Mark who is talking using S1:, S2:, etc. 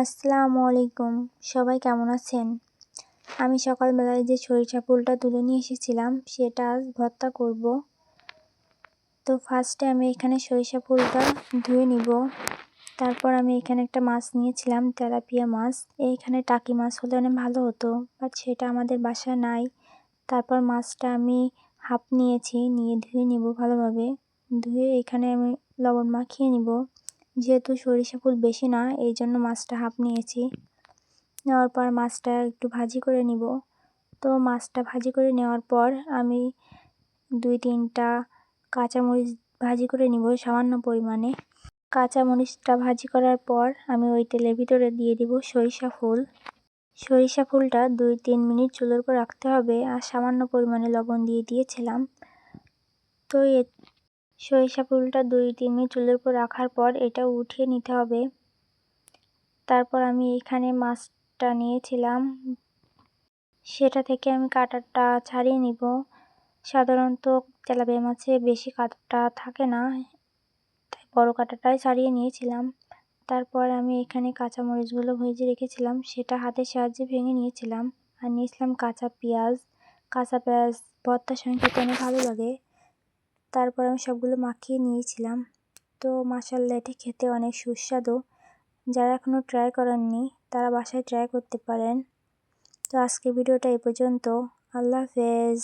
S1: আসসালামু আলাইকুম, সবাই কেমন আছেন? আমি সকালবেলায় যে সরিষা ফুলটা তুলে নিয়ে এসেছিলাম সেটা আজ ভর্তা করব। তো ফার্স্টে আমি এখানে সরিষা ফুলটা ধুয়ে নিব। তারপর আমি এখানে একটা মাছ নিয়েছিলাম, তেলাপিয়া মাছ। এইখানে টাকি মাছ হলে অনেক ভালো হতো, বাট সেটা আমাদের বাসায় নাই। তারপর মাছটা আমি হাফ নিয়েছি, নিয়ে ধুয়ে নিব ভালোভাবে। ধুয়ে এখানে আমি লবণ মাখিয়ে নিব। যেহেতু সরিষা ফুল বেশি না, এই জন্য মাছটা হাফ নিয়েছি। নেওয়ার পর মাছটা একটু ভাজি করে নিব। তো মাছটা ভাজি করে নেওয়ার পর আমি 2-3টা কাঁচামরিচ ভাজি করে নিব সামান্য পরিমাণে। কাঁচামরিচটা ভাজি করার পর আমি ওই তেলের ভিতরে দিয়ে দিব সরিষা ফুল। সরিষা ফুলটা 2-3 মিনিট চুলার উপর রাখতে হবে, আর সামান্য পরিমাণে লবণ দিয়ে দিয়েছিলাম। তো সরিষা ফুলটা 2-3 মিনিট চুলার উপর রাখার পর এটা উঠিয়ে নিতে হবে। তারপর আমি এখানে মাছটা নিয়েছিলাম, সেটা থেকে আমি কাঁটাটা ছাড়িয়ে নিব। সাধারণত তেলাপিয়া মাছে বেশি কাঁটা থাকে না, তাই বড় কাঁটাটাই ছাড়িয়ে নিয়েছিলাম। তারপর আমি এখানে কাঁচামরিচগুলো ভেজে রেখেছিলাম, সেটা হাতের সাহায্যে ভেঙে নিয়েছিলাম। আর নিয়েছিলাম কাঁচা পেঁয়াজ। কাঁচা পেঁয়াজ ভর্তার সঙ্গে খেতে অনেক ভালো লাগে। তারপর আমি সবগুলো মাখিয়ে নিয়েছিলাম। তো মাশাআল্লাহ, এটি খেতে অনেক সুস্বাদু। যারা এখনও ট্রাই করেননি তারা বাসায় ট্রাই করতে পারেন। তো আজকের ভিডিওটা এই পর্যন্ত। আল্লাহ হাফেজ।